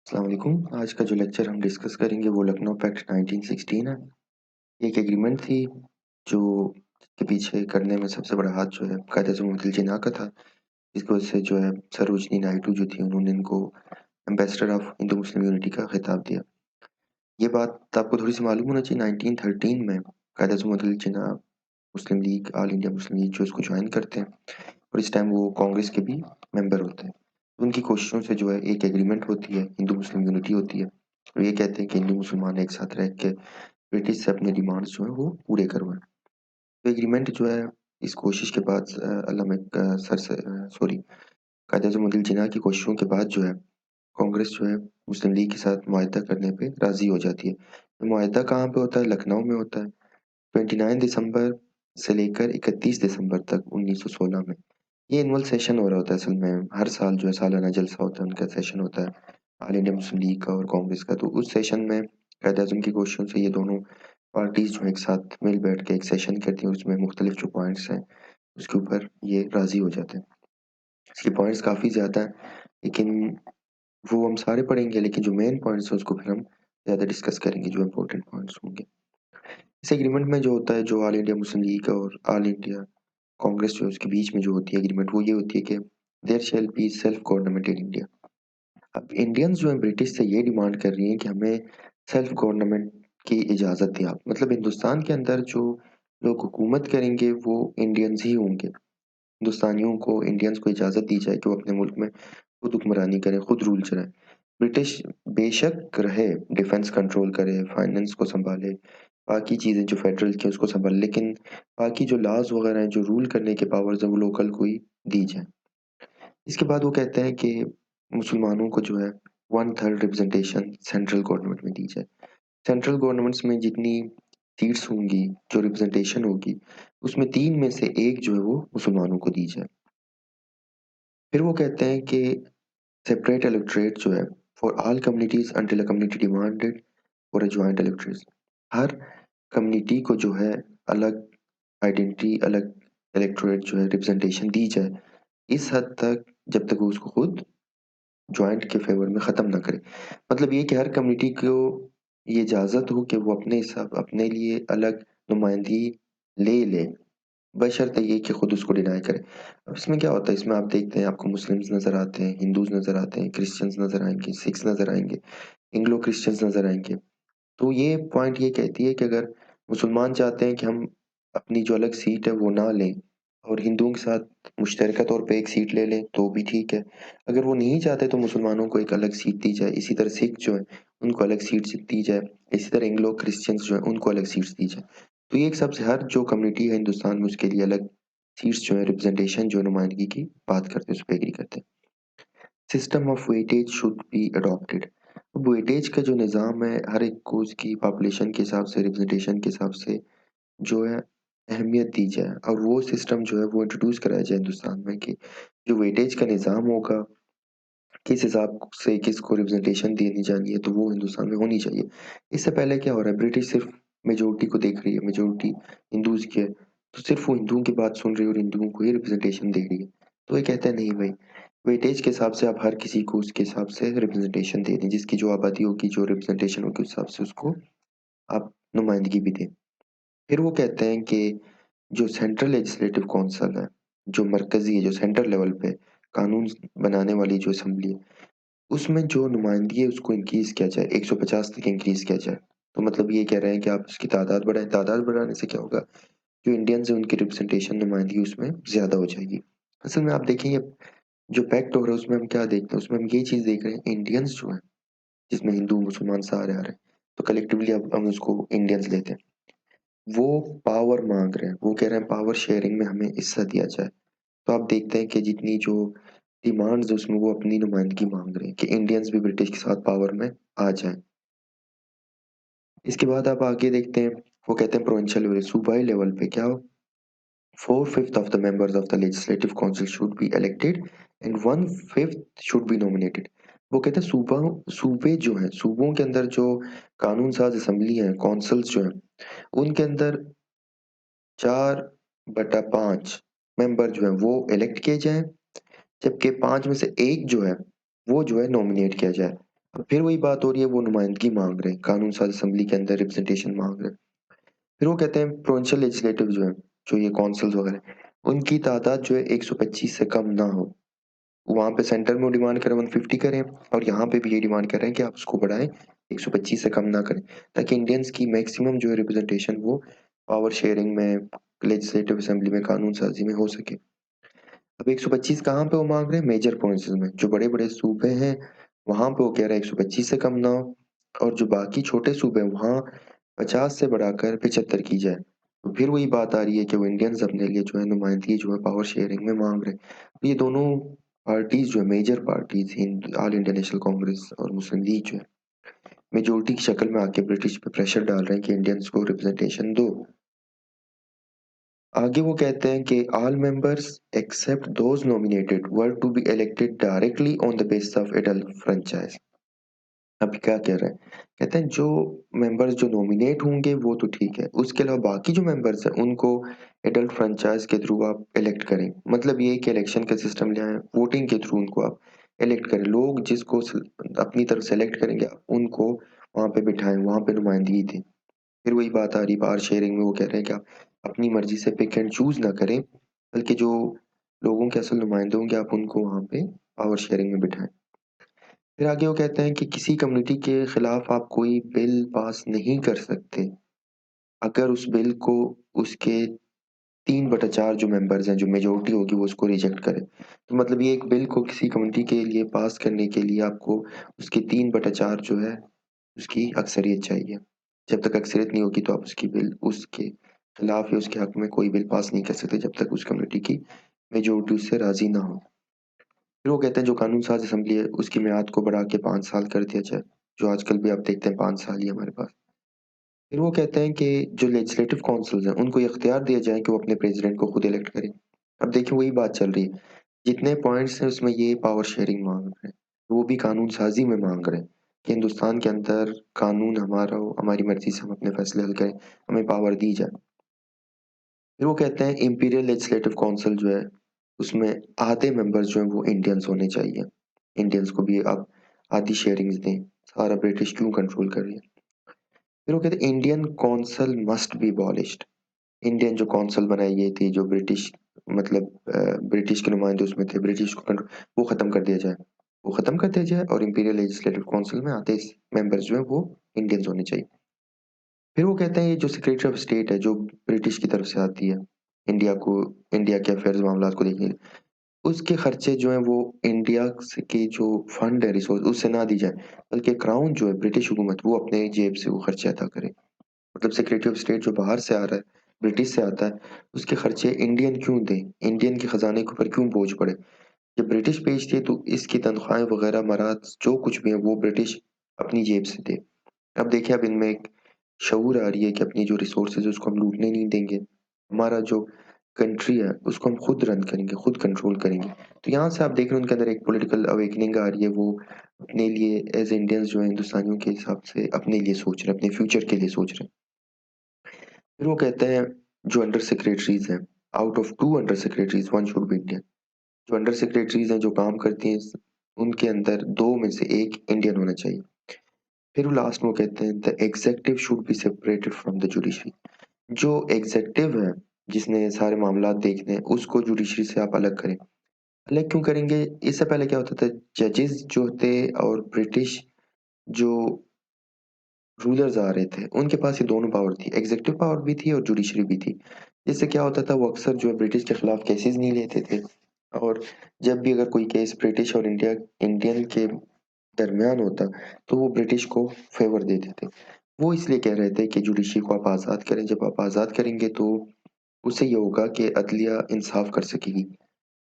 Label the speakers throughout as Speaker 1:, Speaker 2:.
Speaker 1: अस्सलाम वालेकुम। आज का जो लेक्चर हम डिस्कस करेंगे वो लखनऊ पैक्ट 1916 है। ये एक एग्रीमेंट थी जो के पीछे करने में सबसे बड़ा हाथ जो है कायद-ए-आज़म मोहम्मद जिन्ना का था। इसकी वजह से जो है सरोजिनी नायडू जो थी उन्होंने इनको ambassador of Hindu Muslim unity का खिताब दिया। ये बात आपको थोड़ी-सी मालूम होना चाहिए 1913 में कायद-ए-आज़म मोहम्मद जिन्ना मुस्लिम लीग ऑल इंडिया मुस्लिम लीग जो इसको जॉइन करते हैं और इस टाइम वो कांग्रेस के भी मेंबर होते हैं। उनकी कोशिशों से जो है एक एग्रीमेंट होती है, हिंदू मुस्लिम यूनिटी होती है। और ये कहते हैं कि हिंदू मुसलमान एक साथ रह के ब्रिटिश से अपने डिमांड्स जो हैं वो पूरे करवाएँ। तो एग्रीमेंट जो है इस कोशिश के बाद कायद-ए-आज़म मोहम्मद जिन्ना की कोशिशों के बाद जो है कांग्रेस जो है मुस्लिम लीग के साथ मुआहदा करने पे राज़ी हो जाती है। तो मुआहदा कहाँ पे होता है? लखनऊ में होता है। 29 दिसंबर से लेकर 31 दिसंबर तक 1916 में। ये एनुअल सेशन हो रहा होता है असल में, हर साल जो है सालाना जलसा होता है, उनका सेशन होता है, ऑल इंडिया मुस्लिम लीग का और कांग्रेस का। तो उस सेशन में कायद-ए-आज़म की कोशिशों से ये दोनों पार्टीज़ जो हैं एक साथ मिल बैठ के एक सेशन करती हैं और उसमें मुख्तलिफ जो पॉइंट्स हैं, उसके ऊपर ये राज़ी हो जाते हैं। इसके पॉइंट्स काफ़ी ज़्यादा हैं, लेकिन वो हम सारे पढ़ेंगे, लेकिन जो मेन पॉइंट्स हैं उसको फिर हम ज़्यादा डिस्कस करेंगे, जो इम्पोर्टेंट पॉइंट्स होंगे। इस एग्रीमेंट में जो होता है, जो ऑल इंडिया मुस्लिम लीग और ऑल इंडिया कांग्रेस जो है उसके बीच में जो होती है एग्रीमेंट, वो ये होती है कि there shall be self government in India. अब इंडियंस जो हैं ब्रिटिश से ये डिमांड कर रही हैं कि हमें सेल्फ गवर्नमेंट की इजाज़त दें आप। मतलब हिंदुस्तान के अंदर जो लोग हुकूमत करेंगे वो इंडियंस ही होंगे। हिंदुस्तानियों को, इंडियंस को इजाज़त दी जाए कि वो अपने मुल्क में खुद हुक्मरानी करें, खुद रूल चलाएँ। ब्रिटिश बेशक रहे, डिफेंस कंट्रोल करे, फाइनेंस को सँभाले, बाकी चीज़ें जो फेडरल की उसको सँभाले, लेकिन बाकी जो लॉज़ वग़ैरह हैं, जो रूल करने के पावर्स हैं, वो लोकल को ही दी जाएँ। इसके बाद वो कहते हैं कि मुसलमानों को जो है 1/3 रिप्रेजेंटेशन सेंट्रल गवर्नमेंट में दी जाए। सेंट्रल गवर्नमेंट्स में जितनी सीट्स होंगी, जो रिप्रेजेंटेशन होगी, उसमें 3 में से 1 जो है वो मुसलमानों को दी जाए। फिर वो कहते हैं कि सेपरेट इलेक्टोरेट जो है for all communities until a community demanded for a joint electorate. Her community को जो है अलग आइडेंटिटी, अलग इलेक्टोरेट जो है रिप्रेजेंटेशन दी जाए, इस हद तक जब तक वो उसको खुद जॉइंट के फ़ेवर में ख़त्म ना करे। मतलब ये कि हर कम्युनिटी को ये इजाज़त हो कि वो अपने हिसाब अपने लिए अलग नुमाइंदगी ले ले, बशर्ते ये कि खुद उसको डिनाई करे। अब इसमें क्या होता है, इसमें आप देखते हैं आपको मुस्लिम्स नज़र आते हैं, हिंदूज़ नज़र आते हैं, क्रिश्चियंस नज़र आएँगे, सिख्स नज़र आएँगे, एंग्लो क्रिश्चियंस नज़र आएँगे। तो ये पॉइंट ये कहती है कि अगर मुसलमान चाहते हैं कि हम अपनी जो अलग सीट है वो ना लें और हिंदुओं के साथ मुश्तरका तौर पे एक सीट ले लें तो भी ठीक है। अगर वो नहीं चाहते तो मुसलमानों को एक अलग सीट दी जाए। इसी तरह सिख जो हैं उनको अलग सीट्स दी जाए। इसी तरह एंग्लो क्रिश्चियंस जो हैं उनको अलग सीट्स दी जाए। तो ये एक सबसे हर जो कम्युनिटी है हिंदुस्तान में उसके लिए अलग सीट्स जो है रिप्रेजेंटेशन जो है नुमाइंदगी की बात करते हैं, उस पे एग्री करते हैं। System of weightage should be adopted. अब वेटेज का जो निज़ाम है हर एक को उसकी पॉपुलेशन के हिसाब से, रिप्रेजेंटेशन के हिसाब से जो है अहमियत दी जाए और वो सिस्टम जो है वो इंट्रोड्यूस कराया जाए हिंदुस्तान में कि जो वेटेज का निज़ाम होगा, किस हिसाब से किसको रिप्रेजेंटेशन देनी जानी है, तो वो हिंदुस्तान में होनी चाहिए। इससे पहले क्या हो रहा है, ब्रिटिश सिर्फ़ मेजॉरिटी को देख रही है, मेजॉरिटी हिंदूज़ की है, तो सिर्फ़ वो हिंदुओं की बात सुन रही है और हिंदुओं को ही रिप्रेजेंटेशन दे रही है। तो ये कहते हैं नहीं भई, वेटेज के हिसाब से आप हर किसी को उसके हिसाब से रिप्रेजेंटेशन दे दें, जिसकी जो आबादी होगी, जो रिप्रेजेंटेशन होगी उस हिसाब से उसको आप नुमाइंदगी भी दें। फिर वो कहते हैं कि जो सेंट्रल लेजिस्लेटिव काउंसिल है, जो मरकज़ी है, जो सेंट्रल लेवल पे कानून बनाने वाली जो असेंबली है, उसमें जो नुमाइंदगी है उसको इंक्रीज़ किया जाए, 150 तक इंक्रीज़ किया जाए। तो मतलब ये कह रहे हैं कि आप उसकी तादाद बढ़ाएँ, तादाद बढ़ाने से क्या होगा, जो इंडियंस हैं उनकी रिप्रेजेंटेशन नुमाइंदगी उसमें ज़्यादा हो जाएगी। असल में आप देखेंगे जो पैक्ट हो रहा है उसमें हम क्या देखते हैं, उसमें हम ये चीज़ देख रहे हैं इंडियंस जो हैं, जिसमें हिंदू, मुसलमान सारे आ रहे हैं, तो कलेक्टिवली अब हम उसको इंडियंस लेते हैं। वो पावर माँग रहे हैं, वो कह रहे हैं पावर शेयरिंग में हमें हिस्सा दिया जाए। तो आप देखते हैं कि जितनी जो डिमांड्स है उसमें वो अपनी नुमाइंदगी माँग रहे हैं कि इंडियंस भी ब्रिटिश के साथ पावर में आ जाएँ। इसके बाद आप आगे देखते हैं, वो कहते हैं प्रोविंशियल लेवल सूबाई लेवल पे क्या 4/5 of the members of the legislative council should be elected and 1/5 should be nominated। वो कहते हैं सूबे जो हैं, सूबों के अंदर जो कानून साज़ असेंबली है, कौंसल्स जो हैं, उनके अंदर 4/5 मेंबर जो हैं वो इलेक्ट किए जाएँ, जबकि 5 में से 1 जो है, वो जो है नॉमिनेट किया जाए। अब फिर वही बात हो रही है, वो नुमाइंदगी माँग रहे हैं, कानून साज़ असेंबली के अंदर रिप्रेजेंटेशन माँग रहे हैं। फिर वो कहते हैं प्रोविंशियल लेजिस्लेटिव जो है, जो ये काउंसिल्स वगैरह हैं, उनकी तादाद जो है 125 से कम ना हो। वहाँ पे सेंटर में वो डिमांड कर रहे हैं 150 करें और यहाँ पे भी ये डिमांड कर रहे हैं कि आप उसको बढ़ाएँ, 125 से कम ना करें, ताकि इंडियंस की मैक्सिमम जो है रिप्रेजेंटेशन वो पावर शेयरिंग में, लेजिस्लेटिव असेंबली में, कानून साज़ी में हो सके। अब 125 कहाँ पे वो माँग रहे हैं? मेजर प्रोविंसेस में, जो बड़े-बड़े सूबे हैं, वहाँ पे वो कह रहे हैं 125 से कम ना हो और जो बाकी छोटे सूबे हैं, वहाँ 50 से बढ़ाकर 75 की जाए। तो फिर वही बात आ रही है कि वो इंडियंस अपने लिए जो है नुमाइंदगी जो है पावर शेयरिंग में माँग रहे हैं। तो ये दोनों पार्टीज़ जो है मेजर पार्टीज़ हिंद ऑल इंडिया नेशनल कांग्रेस और मुस्लिम लीग जो है, मेजॉरिटी की शक्ल में आके ब्रिटिश पे प्रेशर डाल रहे हैं कि इंडियंस को रिप्रेजेंटेशन दो। आगे वो कहते हैं कि all members except those nominated were to be elected directly on the basis of adult franchise. अब क्या कह रहे हैं? कहते हैं जो मेंबर्स जो नॉमिनेट होंगे वो तो ठीक है, उसके अलावा बाकी जो मेंबर्स हैं उनको एडल्ट फ्रैंचाइज़ के थ्रू आप इलेक्ट करें। मतलब ये है कि इलेक्शन का सिस्टम ले आएँ, वोटिंग के थ्रू उनको आप इलेक्ट करें। लोग जिसको अपनी तरफ सेलेक्ट करेंगे आप उनको वहाँ पे बिठाएँ, वहाँ पे नुमाइंदगी दें। फिर वही बात आ रही है पावर शेयरिंग में, वो कह रहे हैं कि आप अपनी मर्ज़ी से पिक एंड चूज़ ना करें, बल्कि जो लोगों के असल नुमाइंदे होंगे आप उनको वहाँ पे पावर शेयरिंग में बिठाएँ। फिर आगे वो कहते हैं कि किसी कम्युनिटी के खिलाफ आप कोई बिल पास नहीं कर सकते, अगर उस बिल को उसके 3/4 जो मेंबर्स हैं, जो मेजॉरिटी होगी वो उसको रिजेक्ट करें। तो मतलब ये एक बिल को किसी कम्युनिटी के लिए पास करने के लिए आपको उसके 3/4 जो है, उसकी अक्सरियत चाहिए। जब तक अक्सरियत नहीं होगी तो आप उसकी बिल उसके खिलाफ या उसके हक में कोई बिल पास नहीं कर सकते, जब तक उस कम्युनिटी की मेजॉरिटी उससे राज़ी ना हो। फिर वो कहते हैं जो कानून साज़ असेंबली है, उसकी मियाद को बढ़ा के 5 साल कर दिया जाए, जो आजकल भी आप देखते हैं 5 साल ही है हमारे पास। फिर वो कहते हैं कि जो लेजिस्लेटिव काउंसिल्स हैं, उनको ये इख्तियार दिया जाए कि वो अपने प्रेज़िडेंट को खुद इलेक्ट करें। अब देखिए वही बात चल रही है, जितने पॉइंट्स हैं उसमें ये पावर शेयरिंग माँग रहे हैं, वो भी कानून साज़ी में माँग रहे हैं कि हिंदुस्तान के अंदर कानून हमारा हो, हमारी मर्ज़ी से हम अपने फैसले हल करें, हमें पावर दी जाए। फिर वो कहते हैं इंपीरियल लेजिस्लेटिव काउंसिल जो है, उसमें आधे मेंबर्स जो हैं वो इंडियंस होने चाहिए। इंडियंस को भी आप आधी शेयरिंग्स दें, सारा ब्रिटिश क्यों कंट्रोल कर रही है। फिर वो कहते हैं Indian council must be abolished. Indian जो कौंसल बनाई गई थी, जो ब्रिटिश मतलब ब्रिटिश के नुमाइंदे उसमें थे, ब्रिटिश को वो खत्म कर दिया जाए। वो खत्म कर दिया जाए और इंपीरियल लेजिस्लेटिव काउंसिल में आधे मेंबर्स जो हैं वो इंडियंस होने चाहिए। फिर वो कहते हैं ये जो सेक्रेटरी ऑफ स्टेट है, जो ब्रिटिश की तरफ से आती है, इंडिया को इंडिया के अफेयर्स मामलात को देखने के लिए, उसके खर्चे जो हैं वो इंडिया से के जो फंड है रिसोर्स उससे ना दी जाए, बल्कि क्राउन जो है ब्रिटिश हुकूमत वो अपने जेब से वो खर्चे अदा करे। मतलब सेक्रेटरी ऑफ स्टेट जो बाहर से आ रहा है, ब्रिटिश से आता है, उसके खर्चे इंडियन क्यों दें? इंडियन के खजाने के ऊपर क्यों बोझ पड़े? जब ब्रिटिश भेजती है तो इसकी तनख्वाहें वगैरह मराद जो कुछ भी है वो ब्रिटिश अपनी जेब से दे। अब देखिए अब इनमें एक शऊर आ रही है कि अपनी जो रिसोर्सेज़ है उसको हम लूटने नहीं देंगे। हमारा जो कंट्री है उसको हम खुद रन करेंगे, खुद कंट्रोल करेंगे। तो यहाँ से आप देख रहे हैं उनके अंदर एक पॉलिटिकल अवेकनिंग आ रही है, वो अपने लिए एज़ इंडियंस जो हैं हिंदुस्तानियों के हिसाब से अपने लिए सोच रहे हैं, अपने फ्यूचर के लिए सोच रहे हैं। फिर वो कहते हैं जो अंडर सेक्रेटरीज़ हैं, out of 2 under secretaries 1 should be Indian. जो अंडर सेक्रेटरीज़ हैं जो काम करती हैं उनके अंदर 2 में से 1 इंडियन होना चाहिए। फिर वो लास्ट में वो कहते हैं the executive should be separated from the judiciary. जो एग्ज़ेक्युटिव है, जिसने सारे मामलात देखने हैं, उसको जुडिशरी से आप अलग करें। अलग क्यों करेंगे? इससे पहले क्या होता था, जजेस जो थे और ब्रिटिश जो रूलर्स आ रहे थे, उनके पास ये दोनों पावर थी, एग्ज़ेक्युटिव पावर भी थी और जुडिशरी भी थी। जिससे क्या होता था वो अक्सर जो है ब्रिटिश के खिलाफ केसेज़ नहीं लेते थे और जब भी अगर कोई केस ब्रिटिश और इंडियन के दरमियान होता, तो वो ब्रिटिश को फ़ेवर देते थे। वो इसलिए कह रहे थे कि जुडिशरी को आप आज़ाद करें, जब आप आज़ाद करेंगे तो उससे ये होगा कि अदलिया इंसाफ़ कर सकेगी।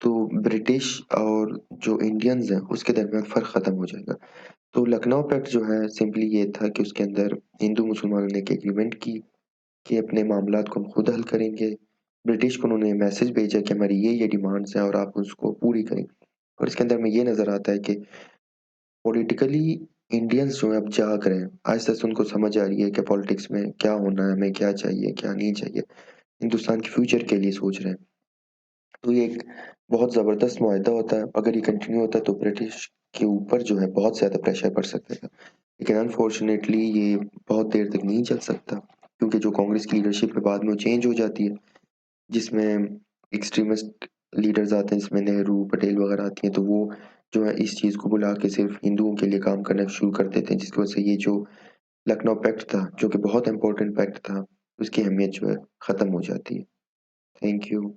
Speaker 1: तो ब्रिटिश और जो इंडियंस हैं, उसके दरमियान फ़र्क ख़त्म हो जाएगा। तो लखनऊ पैक्ट जो है सिंपली ये था कि उसके अंदर हिंदू-मुसलमानों ने एक एग्रीमेंट की कि अपने मामलात को हम खुद हल करेंगे। ब्रिटिश को उन्होंने मैसेज भेजा कि हमारी ये डिमांड्स हैं और आप उसको पूरी करें। और इसके अंदर हमें ये नज़र आता है कि पॉलिटिकली इंडियंस जो हैं अब जाग रहे हैं। आहिस्ता से उनको समझ आ रही है कि पॉलिटिक्स में क्या होना है, हमें क्या चाहिए, क्या नहीं चाहिए। हिंदुस्तान के फ्यूचर के लिए सोच रहे हैं। तो ये एक बहुत ज़बरदस्त मुआहिदा होता है। अगर ये कंटिन्यू होता है तो ब्रिटिश के ऊपर जो है बहुत ज़्यादा प्रेशर पड़ सकता था। लेकिन अनफॉर्चुनेटली ये बहुत देर तक नहीं चल सकता, क्योंकि जो कांग्रेस की लीडरशिप है बाद में वो चेंज हो जाती है, जिसमें एक्सट्रीमिस्ट लीडर्स आते हैं, जिसमें नेहरू, पटेल वगैरह आती हैं, तो वो जो है इस चीज़ को बुला के सिर्फ़ हिंदुओं के लिए काम करना शुरू कर देते हैं, जिसकी वजह से ये जो लखनऊ पैक्ट था, जो कि बहुत इम्पोर्टेंट पैक्ट था, उसकी अहमियत जो है ख़त्म हो जाती है। Thank you.